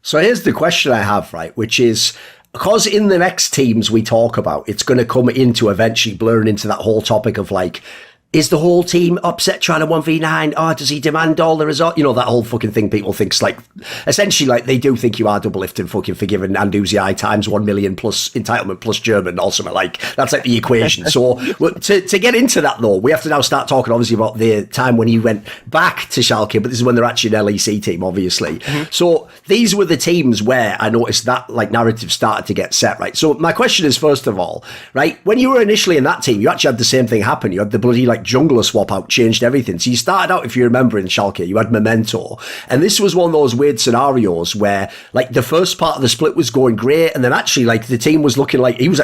So here's the question I have, right, which is, because in the next teams we talk about, it's going to come into eventually blurring into that whole topic of like, is the whole team upset trying to 1v9? Oh, does he demand all the result? You know, that whole fucking thing people think's like, essentially, like, they do think you are double lifting fucking forgiving Anduzi times 1 million plus entitlement plus German or something like, that's like the equation. So to get into that though, we have to now start talking obviously about the time when he went back to Schalke, but this is when they're actually an LEC team, obviously. Mm-hmm. So these were the teams where I noticed that like narrative started to get set, right? So my question is, first of all, right, when you were initially in that team, you actually had the same thing happen. You had the bloody like jungler swap out, changed everything. So you started out, if you remember, in Schalke, you had Memento, and this was one of those weird scenarios where like the first part of the split was going great, and then actually like the team was looking like he was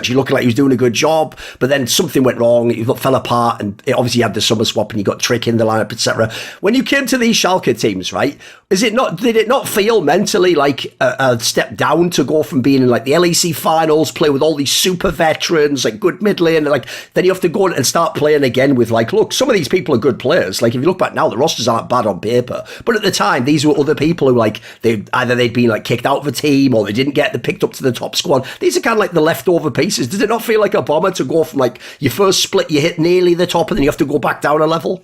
doing a good job, but then something went wrong, it fell apart, and it obviously had the summer swap and you got Trick in the lineup, etc. When you came to these Schalke teams, right, did it not feel mentally like a step down to go from being in like the LEC finals, play with all these super veterans, like good mid lane, and like then you have to go and start playing again with like, look, some of these people are good players. Like if you look back now, the rosters aren't bad on paper, but at the time these were other people who like they'd been like kicked out of a team or they didn't get picked up to the top squad. These are kind of like the leftover pieces. Does it not feel like a bummer to go from like your first split, you hit nearly the top, and then you have to go back down a level?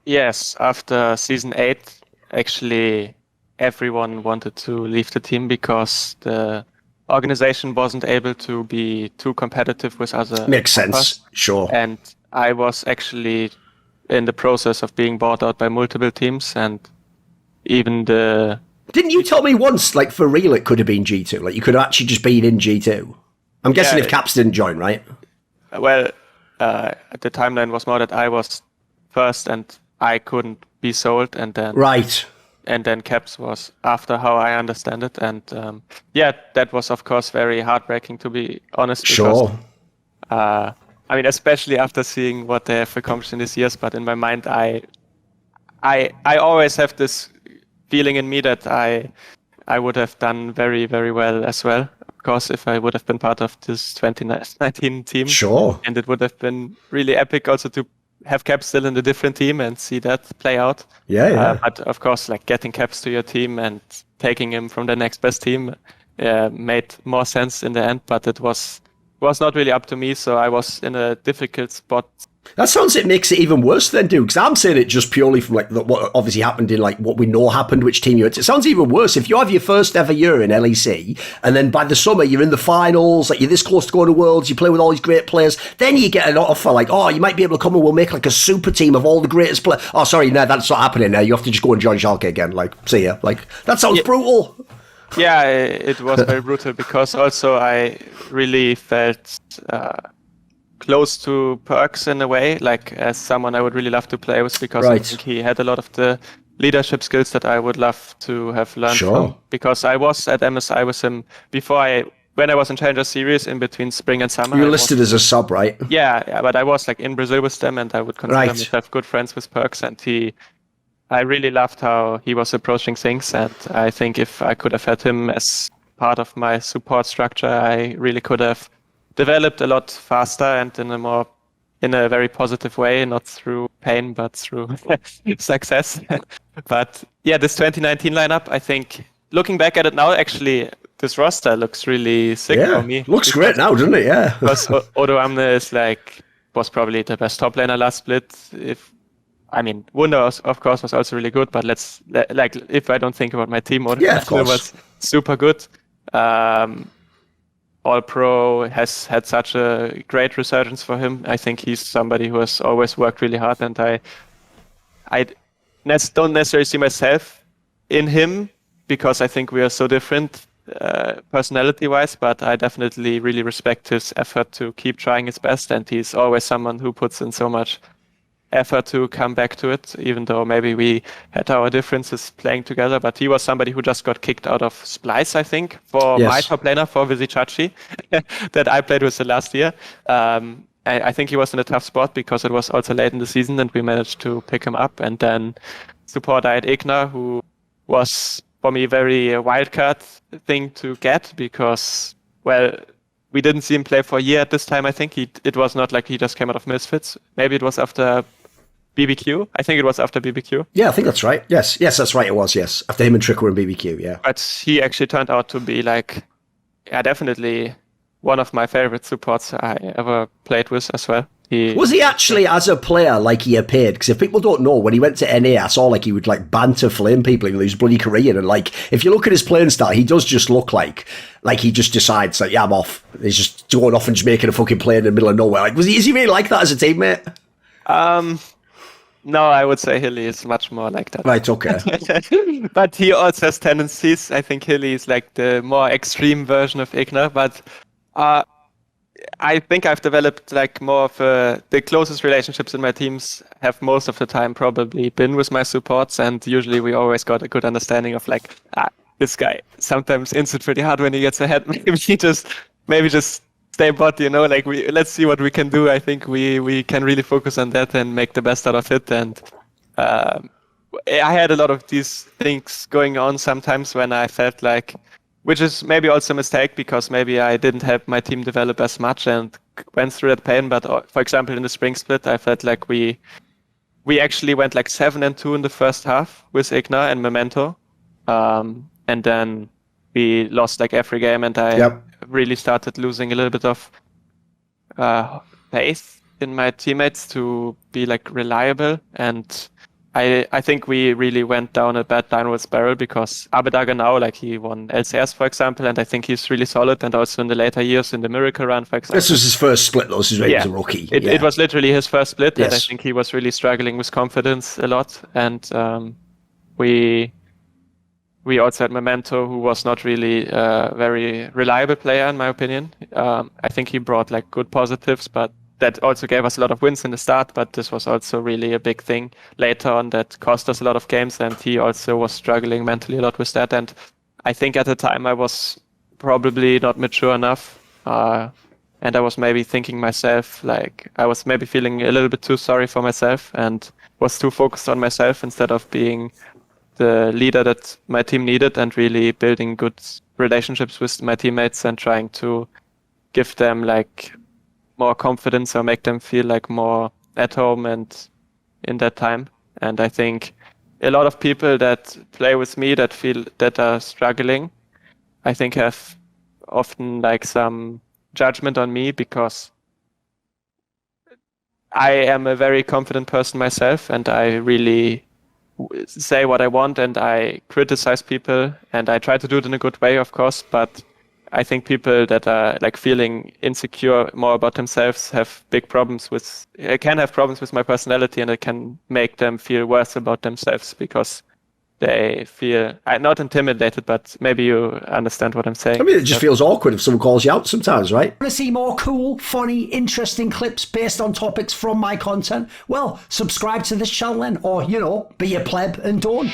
Yes, after season 8, actually everyone wanted to leave the team because the organization wasn't able to be too competitive with other Makes sense, sure. And I was actually in the process of being bought out by multiple teams, and even the... Didn't you tell me once, like for real, it could have been G2? Like you could have actually just been in G2? I'm guessing if Caps didn't join, right? Well, the timeline was more that I was first and I couldn't be sold, and then... Right. And then Caps was after, how I understand it. And that was, of course, very heartbreaking, to be honest. Sure. Because, I mean, especially after seeing what they have accomplished in these years, but in my mind, I always have this feeling in me that I would have done very, very well as well. Of course, if I would have been part of this 2019 team. Sure. And it would have been really epic also to have Caps still in a different team and see that play out. Yeah. But of course, like getting Caps to your team and taking him from the next best team made more sense in the end, but it was not really up to me, so I was in a difficult spot. That sounds, it makes it even worse then, dude, because I'm saying it just purely from like what obviously happened in like what we know happened, which team you're at. It sounds even worse if you have your first ever year in LEC and then by the summer you're in the finals, like you're this close to going to Worlds, you play with all these great players, then you get an offer like, oh, you might be able to come and we'll make like a super team of all the greatest players. Oh, sorry, no, that's not happening now. You have to just go and join Schalke again. Like, see ya. Like, that sounds brutal. Yeah, it was very brutal because also I really felt close to Perks in a way, like as someone I would really love to play with, because I think he had a lot of the leadership skills that I would love to have learned from. Because I was at MSI with him when I was in Challenger Series in between spring and summer. You were listed as a sub, right? Yeah, but I was like in Brazil with them, and I would consider myself good friends with Perks, and I really loved how he was approaching things, and I think if I could have had him as part of my support structure, I really could have developed a lot faster and in a very positive way, not through pain, but through success. But yeah, this 2019 lineup, I think, looking back at it now, actually, this roster looks really sick for me. Looks great now, doesn't it? Yeah. Because Odo Amne was probably the best top laner last split. Wunder, of course, was also really good, but if I don't think about my team, Odo was super good. All Pro has had such a great resurgence for him. I think he's somebody who has always worked really hard, and I don't necessarily see myself in him because I think we are so different personality-wise, but I definitely really respect his effort to keep trying his best, and he's always someone who puts in so much effort to come back to it, even though maybe we had our differences playing together. But he was somebody who just got kicked out of Splice, I think, for my top laner, for Vizicachi, that I played with the last year. I think he was in a tough spot because it was also late in the season and we managed to pick him up. And then support I had Igna, who was, for me, very wildcard thing to get because, we didn't see him play for a year at this time, I think. It was not like he just came out of Misfits. Maybe it was after BBQ. I think it was after BBQ. Yeah, I think that's right. Yes, that's right. It was, yes. After him and Trick were in BBQ, yeah. But he actually turned out to be like, yeah, definitely one of my favorite supports I ever played with as well. Was he actually, as a player, like he appeared? Because if people don't know, when he went to NA, I saw like he would like banter flame people even though he's bloody Korean. And like, if you look at his playing style, he does just look like he just decides like, yeah, I'm off. He's just going off and just making a fucking play in the middle of nowhere. Like, is he really like that as a teammate? No, I would say Hilly is much more like that. Right, okay. But he also has tendencies. I think Hilly is like the more extreme version of Igna, but I think I've developed like more of the closest relationships in my teams have most of the time probably been with my supports, and usually we always got a good understanding of like, this guy sometimes ins it pretty hard when he gets ahead. Maybe just stay bot, like let's see what we can do. I think we can really focus on that and make the best out of it. And I had a lot of these things going on sometimes when I felt like, which is maybe also a mistake because maybe I didn't help my team develop as much and went through that pain. But for example, in the spring split, I felt like we actually went like 7-2 in the first half with Igna and Memento. And then we lost like every game, and I really started losing a little bit of faith in my teammates to be like reliable. And I think we really went down a bad downward spiral because Abedaga now, like he won LCS, for example, and I think he's really solid. And also in the later years in the Miracle Run, for example. This was his first split, though. This is when he was a rookie. It was literally his first split, and I think he was really struggling with confidence a lot. And we also had Memento, who was not really a very reliable player, in my opinion. I think he brought like good positives, but that also gave us a lot of wins in the start, but this was also really a big thing later on that cost us a lot of games, and he also was struggling mentally a lot with that. And I think at the time I was probably not mature enough, and I was maybe thinking myself, like I was maybe feeling a little bit too sorry for myself and was too focused on myself instead of being the leader that my team needed and really building good relationships with my teammates and trying to give them like more confidence or make them feel like more at home and in that time. And I think a lot of people that play with me that are struggling, I think have often like some judgment on me because I am a very confident person myself, and I really say what I want, and I criticize people, and I try to do it in a good way, of course, but I think people that are like feeling insecure more about themselves can have problems with my personality, and it can make them feel worse about themselves because they feel not intimidated, but maybe you understand what I'm saying. I mean, it just feels awkward if someone calls you out sometimes, right? Want to see more cool, funny, interesting clips based on topics from my content? Well, subscribe to this channel then, or, be a pleb and don't.